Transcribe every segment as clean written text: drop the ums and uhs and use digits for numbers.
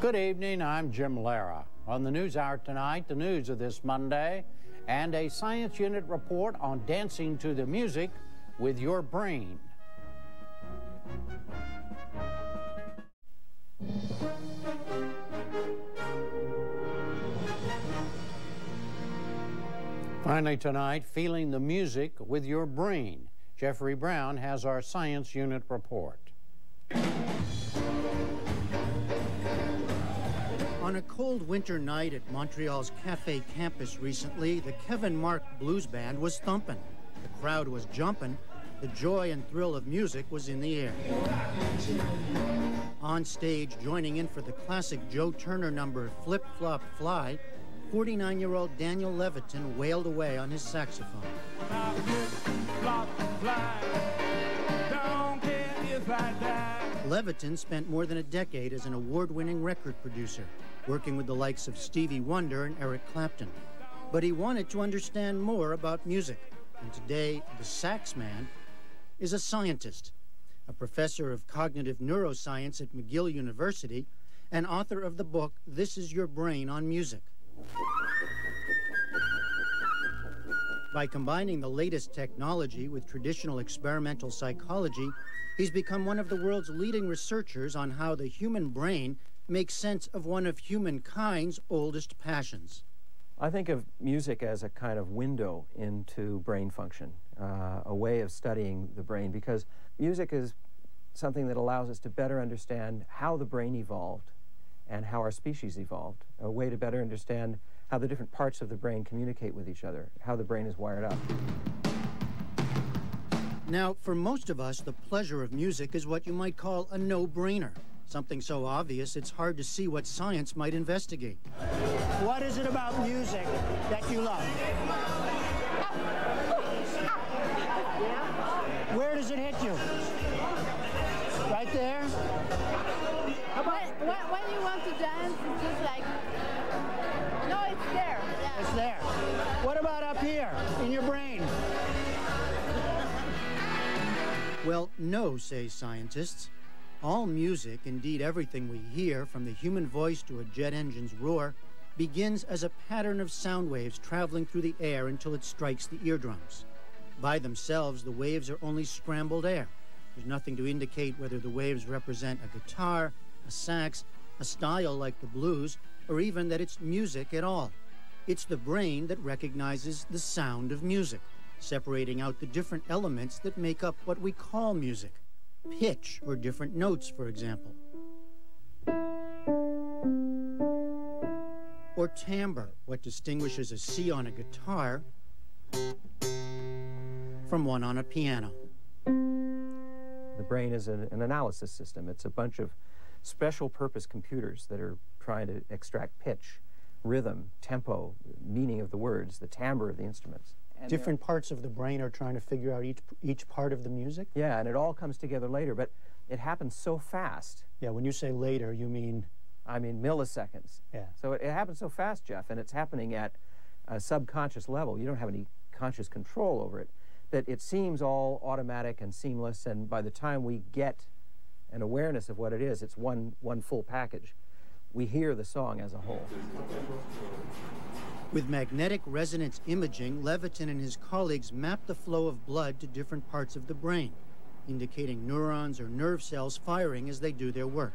Good evening, I'm Jim Lehrer. On the Newshour tonight, the news of this Monday, and a science unit report on dancing to the music with your brain. Finally tonight, feeling the music with your brain. Jeffrey Brown has our science unit report. On a cold winter night at Montreal's Café Campus recently, the Kevin Mark Blues Band was thumping. The crowd was jumping. The joy and thrill of music was in the air. On stage, joining in for the classic Joe Turner number Flip Flop Fly, 49-year-old Daniel Levitin wailed away on his saxophone. Levitin spent more than a decade as an award-winning record producer, working with the likes of Stevie Wonder and Eric Clapton. But he wanted to understand more about music, and today, the sax man is a scientist, a professor of cognitive neuroscience at McGill University, and author of the book, This Is Your Brain on Music. By combining the latest technology with traditional experimental psychology, he's become one of the world's leading researchers on how the human brain makes sense of one of humankind's oldest passions. I think of music as a kind of window into brain function, a way of studying the brain, because music is something that allows us to better understand how the brain evolved and how our species evolved, a way to better understand how the different parts of the brain communicate with each other, how the brain is wired up. Now, for most of us, the pleasure of music is what you might call a no-brainer. Something so obvious, it's hard to see what science might investigate. What is it about music that you love? Where does it hit you? Right there? When you want to dance, it's just like, no, it's there. Yeah. It's there. What about up here, in your brain? Well, no, say scientists. All music, indeed everything we hear, from the human voice to a jet engine's roar, begins as a pattern of sound waves traveling through the air until it strikes the eardrums. By themselves, the waves are only scrambled air. There's nothing to indicate whether the waves represent a guitar, a sax, a style like the blues, or even that it's music at all. It's the brain that recognizes the sound of music, separating out the different elements that make up what we call music. Pitch, or different notes, for example. Or timbre, what distinguishes a C on a guitar from one on a piano. The brain is an analysis system. It's a bunch of special purpose computers that are trying to extract pitch, rhythm, tempo, meaning of the words, the timbre of the instruments. And different parts of the brain are trying to figure out each part of the music? Yeah, and it all comes together later, but it happens so fast. Yeah, when you say later, you mean? I mean milliseconds. Yeah. So it happens so fast, Jeff, and it's happening at a subconscious level. You don't have any conscious control over it, that it seems all automatic and seamless, and by the time we get an awareness of what it is, it's one full package. We hear the song as a whole. With magnetic resonance imaging, Levitin and his colleagues mapped the flow of blood to different parts of the brain, indicating neurons or nerve cells firing as they do their work.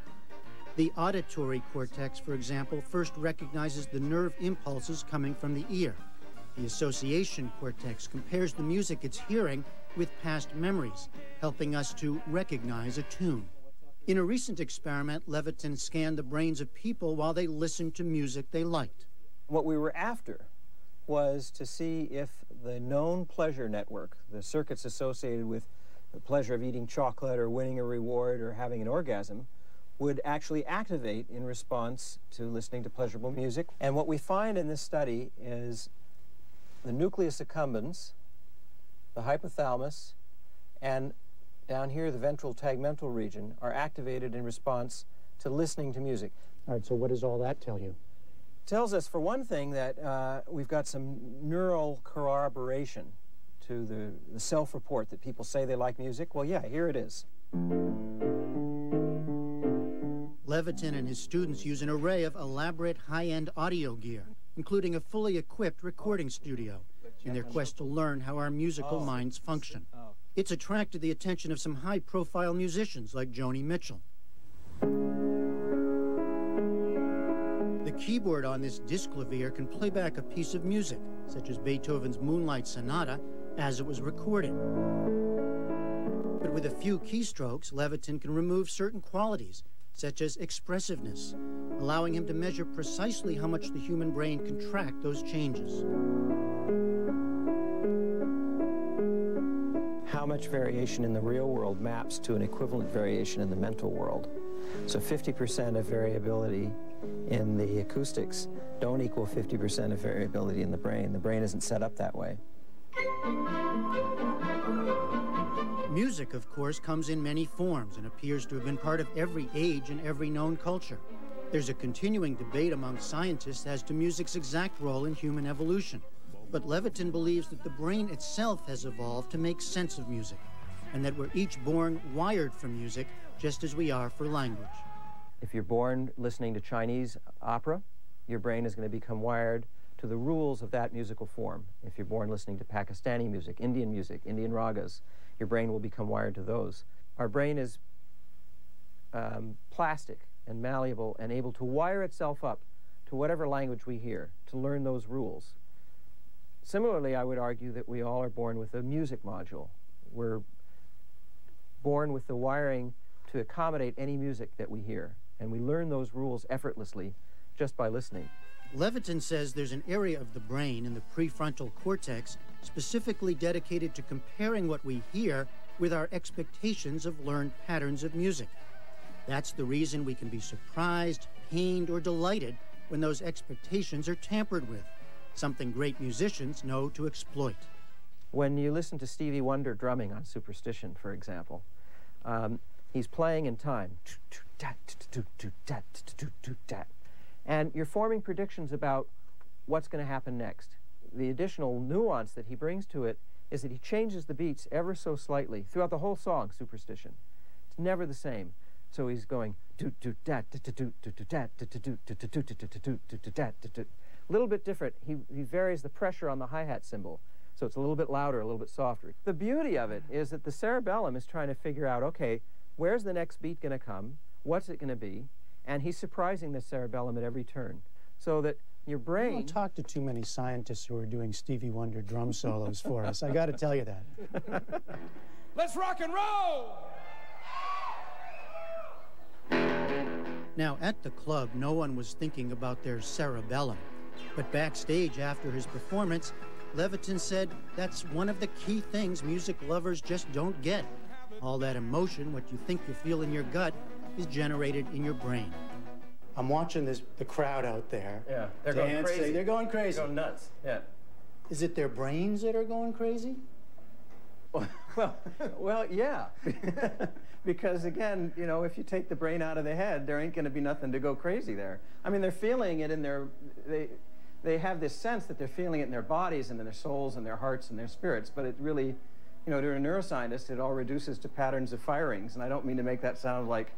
The auditory cortex, for example, first recognizes the nerve impulses coming from the ear. The association cortex compares the music it's hearing with past memories, helping us to recognize a tune. In a recent experiment, Levitin scanned the brains of people while they listened to music they liked. What we were after was to see if the known pleasure network, the circuits associated with the pleasure of eating chocolate or winning a reward or having an orgasm, would actually activate in response to listening to pleasurable music. And what we find in this study is the nucleus accumbens, the hypothalamus, and down here the ventral tegmental region are activated in response to listening to music. All right, so what does all that tell you? Tells us, for one thing, that we've got some neural corroboration to the self-report that people say they like music. Well, yeah, here it is. Levitin and his students use an array of elaborate high-end audio gear, including a fully equipped recording studio, in their quest to learn how our musical minds function. It's attracted the attention of some high-profile musicians like Joni Mitchell. The keyboard on this disclavier can play back a piece of music, such as Beethoven's Moonlight Sonata, as it was recorded. But with a few keystrokes, Levitin can remove certain qualities, such as expressiveness, allowing him to measure precisely how much the human brain can track those changes. How much variation in the real world maps to an equivalent variation in the mental world. So 50% of variability in the acoustics don't equal 50% of variability in the brain. The brain isn't set up that way. Music, of course, comes in many forms and appears to have been part of every age and every known culture. There's a continuing debate among scientists as to music's exact role in human evolution. But Levitin believes that the brain itself has evolved to make sense of music, and that we're each born wired for music, just as we are for language. If you're born listening to Chinese opera, your brain is going to become wired to the rules of that musical form. If you're born listening to Pakistani music, Indian ragas, your brain will become wired to those. Our brain is plastic and malleable and able to wire itself up to whatever language we hear, to learn those rules. Similarly, I would argue that we all are born with a music module. We're born with the wiring to accommodate any music that we hear, and we learn those rules effortlessly just by listening. Levitin says there's an area of the brain in the prefrontal cortex specifically dedicated to comparing what we hear with our expectations of learned patterns of music. That's the reason we can be surprised, pained, or delighted when those expectations are tampered with, something great musicians know to exploit. When you listen to Stevie Wonder drumming on Superstition, for example, he's playing in time, and you're forming predictions about what's going to happen next. The additional nuance that he brings to it is that he changes the beats ever so slightly throughout the whole song, Superstition. It's never the same. So he's going a little bit different. He varies the pressure on the hi-hat cymbal, so it's a little bit louder, a little bit softer. The beauty of it is that the cerebellum is trying to figure out, okay, where's the next beat going to come? What's it going to be? And he's surprising the cerebellum at every turn, so that your brain... I don't talk to too many scientists who are doing Stevie Wonder drum solos for us. I got to tell you that. Let's rock and roll! Now, at the club, no one was thinking about their cerebellum. But backstage after his performance, Levitin said that's one of the key things music lovers just don't get. All that emotion, what you think you feel in your gut, is generated in your brain. I'm watching the crowd out there. Yeah, they're going crazy. They're going crazy. They're going nuts, yeah. Is it their brains that are going crazy? Well, yeah. Because again, you know, if you take the brain out of the head, there ain't going to be nothing to go crazy there. I mean, they're feeling it in their, they have this sense that they're feeling it in their bodies and in their souls and their hearts and their spirits, but it really, you know, to a neuroscientist, it all reduces to patterns of firings, and I don't mean to make that sound like,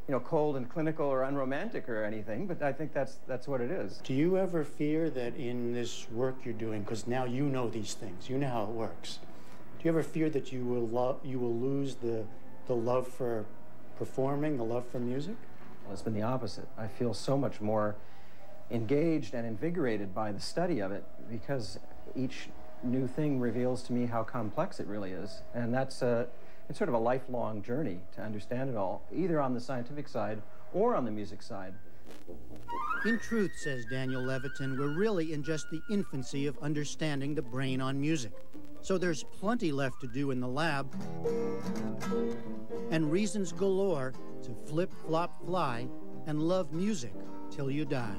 you know, cold and clinical or unromantic or anything, but I think that's what it is. Do you ever fear that in this work you're doing, because now you know these things, you know how it works, do you ever fear that you will lose the love for performing, the love for music? Well, it's been the opposite. I feel so much more engaged and invigorated by the study of it, because each new thing reveals to me how complex it really is, and that's it's sort of a lifelong journey to understand it all, either on the scientific side or on the music side. In truth, says Daniel Levitin, we're really in just the infancy of understanding the brain on music. So there's plenty left to do in the lab, and reasons galore to flip, flop, fly, and love music till you die.